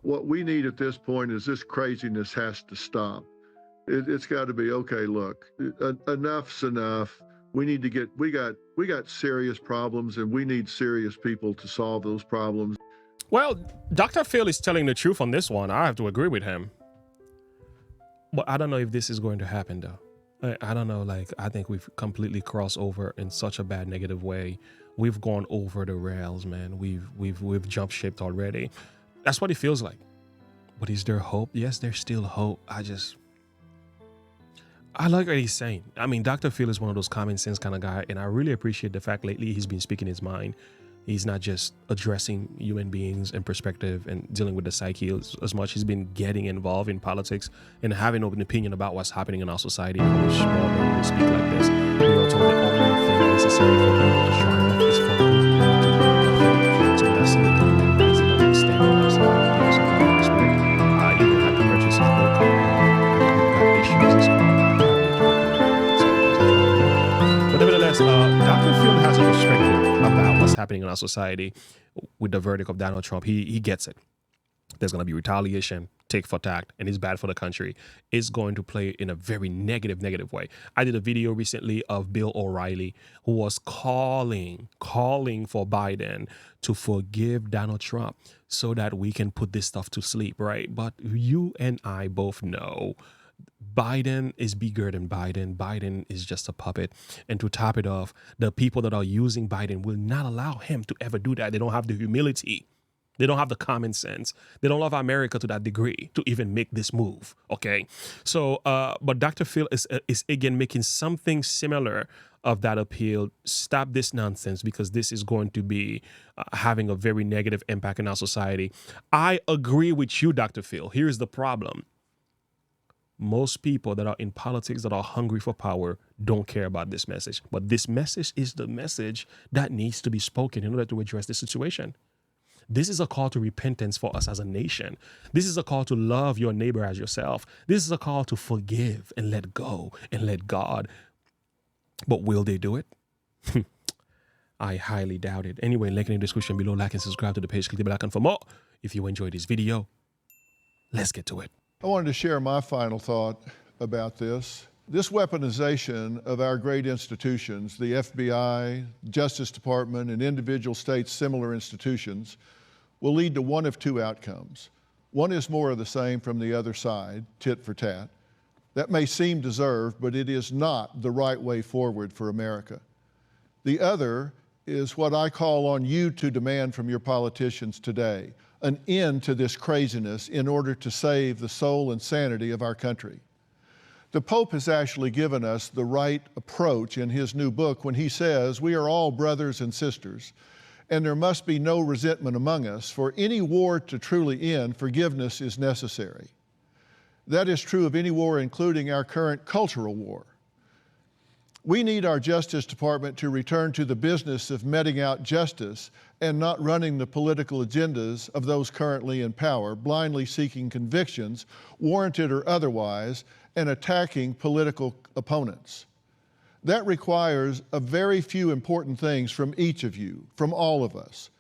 What we need at this point is this craziness has to stop. It's got to be, okay, look, enough's enough. We need to get, we got serious problems, and we need serious people to solve those problems. Well, Dr. Phil is telling the truth on this one. I have to agree with him. But I don't know if this is going to happen, though. I don't know. Like, I think we've completely crossed over in such a bad, negative way. We've gone over the rails, man. We've jumped ship already. That's what it feels like. But is there hope? Yes, there's still hope. I like what he's saying. I mean, Dr. Phil is one of those common sense kind of guy, and I really appreciate the fact lately he's been speaking his mind. He's not just addressing human beings and perspective and dealing with the psyche as much. He's been getting involved in politics and having an opinion about what's happening in our society. How small men will speak like this. We are told the only thing necessary for people to triumph is for good men to do nothing. So when I see the good men rising up and standing up, there's a lot of respect. I even had to purchase his book. We've got issues. It's called But nevertheless, Dr. Phil has a perspective about what's happening in our society with the verdict of Donald Trump. He gets it. There's going to be retaliation, tick for tack, and it's bad for the country. It's going to play in a very negative way. I did a video recently of Bill O'Reilly, who was calling for Biden to forgive Donald Trump so that we can put this stuff to sleep, right? But you and I both know Biden is bigger than Biden. Biden is just a puppet. And to top it off, the people that are using Biden will not allow him to ever do that. They don't have the humility. They don't have the common sense. They don't love America to that degree to even make this move. Okay. So, but Dr. Phil is again making something similar of that appeal. Stop this nonsense, because this is going to be having a very negative impact in our society. I agree with you, Dr. Phil. Here's the problem. Most people that are in politics that are hungry for power don't care about this message. But this message is the message that needs to be spoken in order to address the situation. This is a call to repentance for us as a nation. This is a call to love your neighbor as yourself. This is a call to forgive and let go and let God. But will they do it? I highly doubt it. Anyway, link in the description below. Like and subscribe to the page. Click the bell icon for more. If you enjoyed this video, let's get to it. I wanted to share my final thought about this. This weaponization of our great institutions, the FBI, Justice Department, and individual states' similar institutions, will lead to one of two outcomes. One is more of the same from the other side, tit for tat. That may seem deserved, but it is not the right way forward for America. The other is what I call on you to demand from your politicians today: an end to this craziness in order to save the soul and sanity of our country. The Pope has actually given us the right approach in his new book when he says, we are all brothers and sisters, and there must be no resentment among us. For any war to truly end, forgiveness is necessary. That is true of any war, including our current cultural war. We need our Justice Department to return to the business of meting out justice and not running the political agendas of those currently in power, blindly seeking convictions, warranted or otherwise, and attacking political opponents. That requires a very few important things from each of you, from all of us: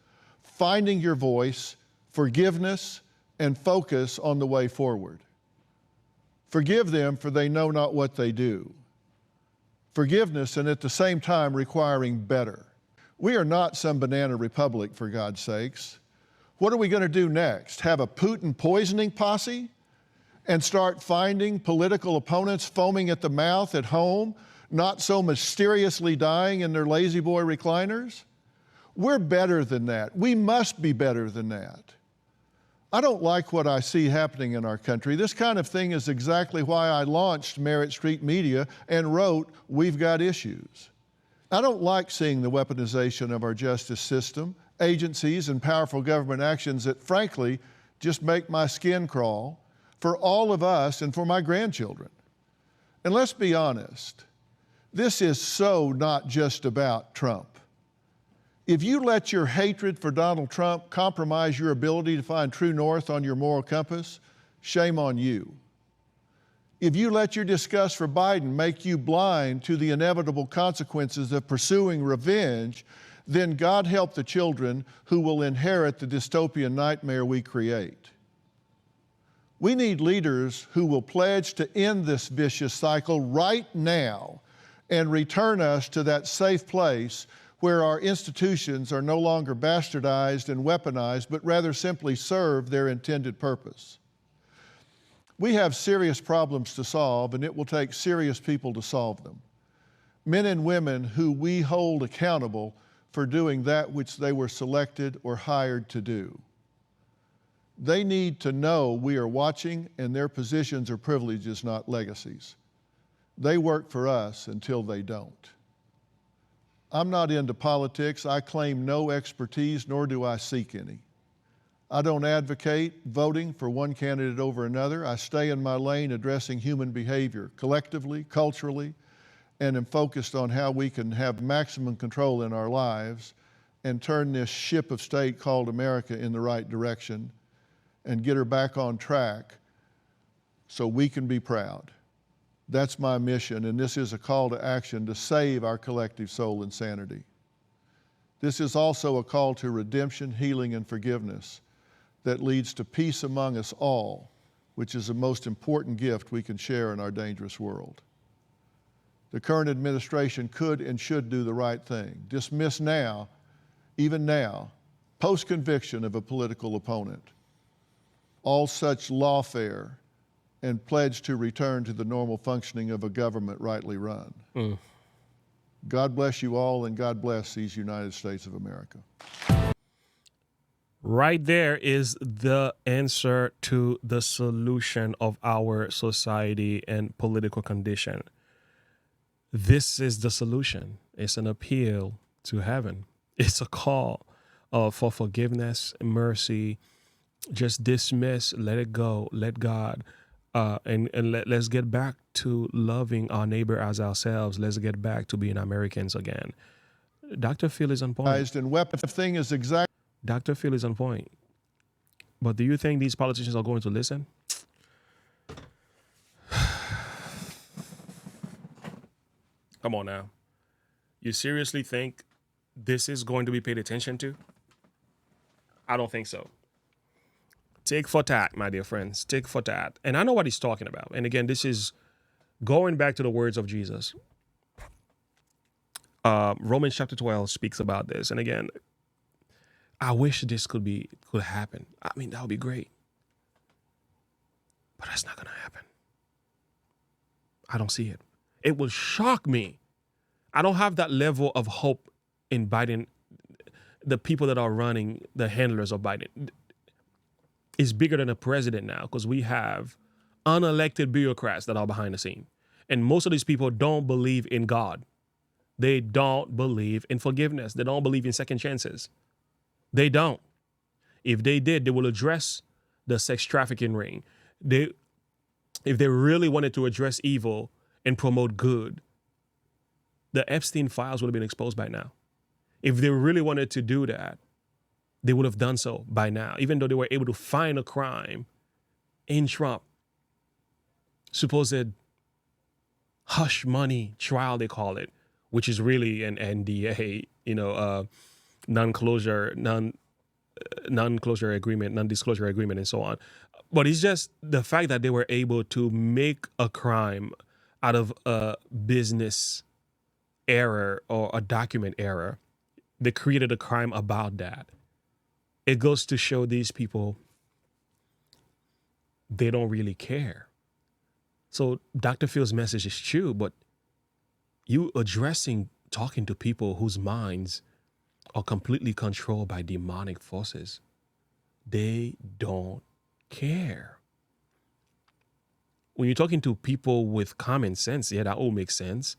finding your voice, forgiveness, and focus on the way forward. Forgive them, for they know not what they do. Forgiveness, and at the same time requiring better. We are not some banana republic, for God's sakes. What are we going to do next? Have a Putin poisoning posse and start finding political opponents foaming at the mouth at home, not so mysteriously dying in their lazy boy recliners? We're better than that. We must be better than that. I don't like what I see happening in our country. This kind of thing is exactly why I launched Merit Street Media and wrote, We've Got Issues. I don't like seeing the weaponization of our justice system, agencies, and powerful government actions that, frankly, just make my skin crawl for all of us and for my grandchildren. And let's be honest, this is so not just about Trump. If you let your hatred for Donald Trump compromise your ability to find true north on your moral compass, shame on you. If you let your disgust for Biden make you blind to the inevitable consequences of pursuing revenge, then God help the children who will inherit the dystopian nightmare we create. We need leaders who will pledge to end this vicious cycle right now and return us to that safe place where our institutions are no longer bastardized and weaponized, but rather simply serve their intended purpose. We have serious problems to solve, and it will take serious people to solve them. Men and women who we hold accountable for doing that which they were selected or hired to do. They need to know we are watching, and their positions are privileges, not legacies. They work for us until they don't. I'm not into politics. I claim no expertise, nor do I seek any. I don't advocate voting for one candidate over another. I stay in my lane addressing human behavior collectively, culturally, and am focused on how we can have maximum control in our lives and turn this ship of state called America in the right direction and get her back on track so we can be proud. That's my mission, and this is a call to action to save our collective soul and sanity. This is also a call to redemption, healing, and forgiveness that leads to peace among us all, which is the most important gift we can share in our dangerous world. The current administration could and should do the right thing. Dismiss now, even now, post-conviction of a political opponent, all such lawfare, and pledge to return to the normal functioning of a government rightly run. God bless you all, and God bless these United States of America. Right there is the answer to the solution of our society and political condition. This is the solution. It's an appeal to heaven. It's a call for forgiveness, mercy. Just dismiss, let it go, let God, and let's get back to loving our neighbor as ourselves. Let's get back to being Americans again. Dr. Phil is on point. And weapon thing is exactly. Dr. Phil is on point. But do you think these politicians are going to listen? Come on now. You seriously think this is going to be paid attention to? I don't think so. Take for tat, my dear friends. Take for tat. And I know what he's talking about. And again, this is going back to the words of Jesus. Romans chapter 12 speaks about this. And again, I wish this could happen. I mean, that would be great. But that's not going to happen. I don't see it. It will shock me. I don't have that level of hope in Biden. The people that are running, the handlers of Biden, is bigger than a president now, because we have unelected bureaucrats that are behind the scene. And most of these people don't believe in God. They don't believe in forgiveness. They don't believe in second chances. They don't. If they did, they will address the sex trafficking ring. If they really wanted to address evil and promote good, the Epstein files would have been exposed by now. If they really wanted to do that, they would have done so by now, even though they were able to find a crime in Trump. Supposed hush money trial, they call it, which is really an NDA, non-disclosure agreement, and so on. But it's just the fact that they were able to make a crime out of a business error or a document error. They created a crime about that. It goes to show these people, they don't really care. So Dr. Phil's message is true, but you talking to people whose minds are completely controlled by demonic forces. They don't care. When you're talking to people with common sense, yeah, that all makes sense.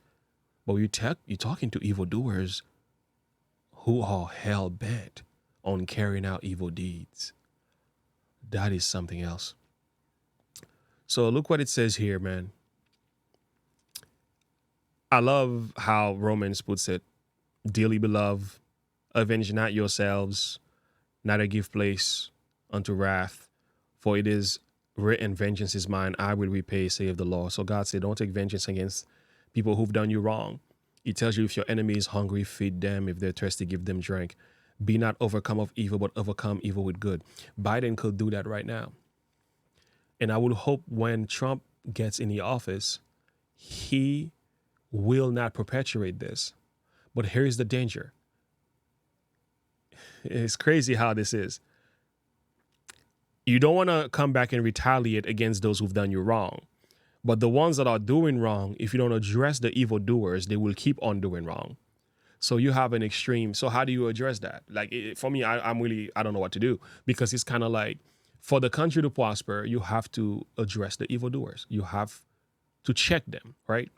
But when you're talking to evildoers who are hell-bent on carrying out evil deeds, that is something else. So look what it says here, man. I love how Romans puts it. Dearly beloved, avenge not yourselves, neither give place unto wrath, for it is written, vengeance is mine, I will repay, saith the Lord. So God said, don't take vengeance against people who've done you wrong. He tells you, if your enemy is hungry, feed them. If they're thirsty, give them drink. Be not overcome of evil, but overcome evil with good. Biden could do that right now. And I would hope when Trump gets in the office, he will not perpetuate this. But here's the danger. It's crazy how this is. You don't want to come back and retaliate against those who've done you wrong. But the ones that are doing wrong, if you don't address the evildoers, they will keep on doing wrong. So you have an extreme. So how do you address that? Like for me, I don't know what to do, because it's kind of like, for the country to prosper, you have to address the evildoers. You have to check them, right?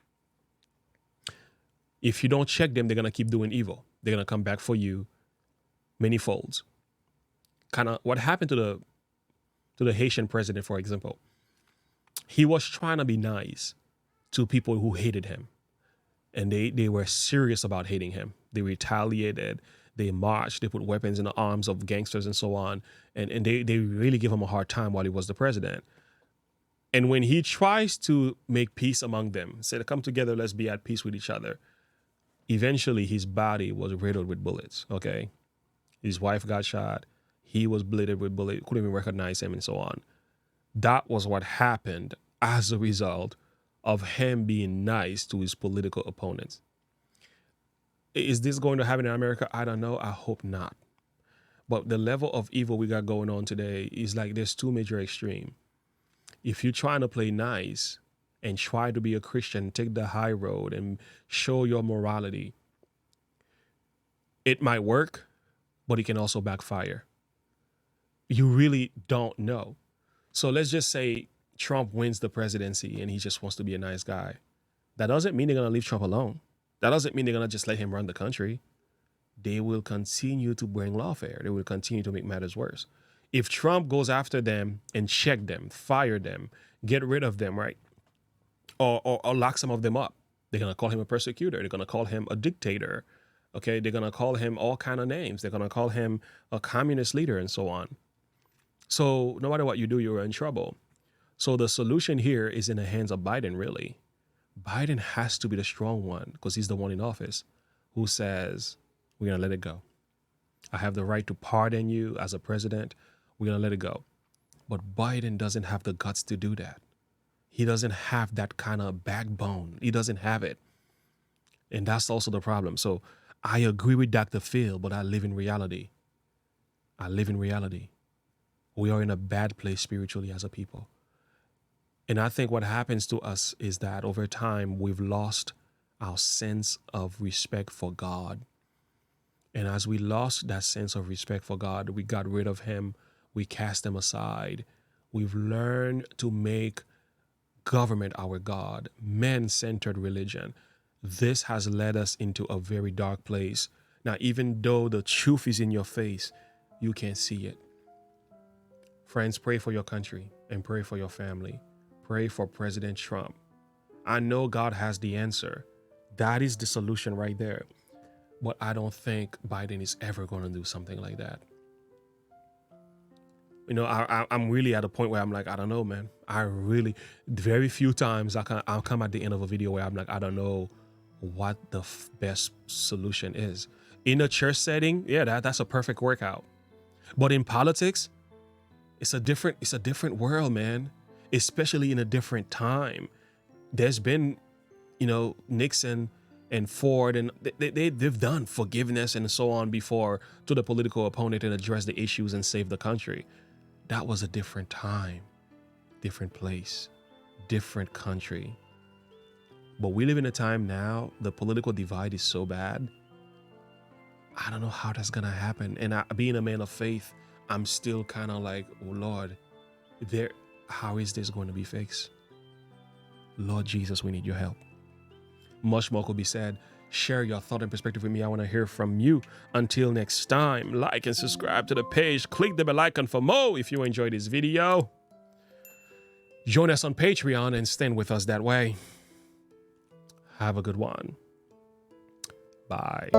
If you don't check them, they're going to keep doing evil. They're going to come back for you many folds. Kind of what happened to the Haitian president, for example. He was trying to be nice to people who hated him. And they were serious about hating him. They retaliated. They marched. They put weapons in the arms of gangsters and so on. And they really give him a hard time while he was the president. And when he tries to make peace among them, said, come together, let's be at peace with each other. Eventually, his body was riddled with bullets, okay? His wife got shot. He was blooded with bullets, couldn't even recognize him and so on. That was what happened as a result of him being nice to his political opponents. Is this going to happen in America? I don't know. I hope not. But the level of evil we got going on today is like there's two major extremes. If you're trying to play nice and try to be a Christian, take the high road and show your morality, it might work, but it can also backfire. You really don't know. So let's just say Trump wins the presidency and he just wants to be a nice guy. That doesn't mean they're going to leave Trump alone. That doesn't mean they're going to just let him run the country. They will continue to bring lawfare. They will continue to make matters worse. If Trump goes after them and check them, fire them, get rid of them, right? Or lock some of them up, they're going to call him a persecutor. They're going to call him a dictator. Okay, they're going to call him all kind of names. They're going to call him a communist leader and so on. So no matter what you do, you're in trouble. So the solution here is in the hands of Biden, really. Biden has to be the strong one because he's the one in office who says, we're going to let it go. I have the right to pardon you as a president. We're going to let it go. But Biden doesn't have the guts to do that. He doesn't have that kind of backbone. He doesn't have it. And that's also the problem. So I agree with Dr. Phil, but I live in reality. I live in reality. We are in a bad place spiritually as a people. And I think what happens to us is that over time, we've lost our sense of respect for God. And as we lost that sense of respect for God, we got rid of him. We cast him aside. We've learned to make government our God, man-centered religion. This has led us into a very dark place. Now, even though the truth is in your face, you can't see it. Friends, pray for your country and pray for your family. Pray for President Trump. I know God has the answer. That is the solution right there. But I don't think Biden is ever going to do something like that. You know, I'm really at a point where I'm like, I don't know, man. Very few times I'll come at the end of a video where I'm like, I don't know what the best solution is. In a church setting, yeah, that's a perfect workout. But in politics, it's a different world, man. Especially in a different time. There's been, Nixon and Ford, and they've done forgiveness and so on before to the political opponent and address the issues and save the country. That was a different time, different place, different country. But we live in a time now, the political divide is so bad. I don't know how that's going to happen. And being a man of faith, I'm still kind of like, oh Lord, how is this going to be fixed? Lord Jesus, we need your help. Much more could be said. Share your thought and perspective with me. I want to hear from you. Until next time, like and subscribe to the page. Click the bell icon for more if you enjoyed this video. Join us on Patreon and stand with us that way. Have a good one. Bye.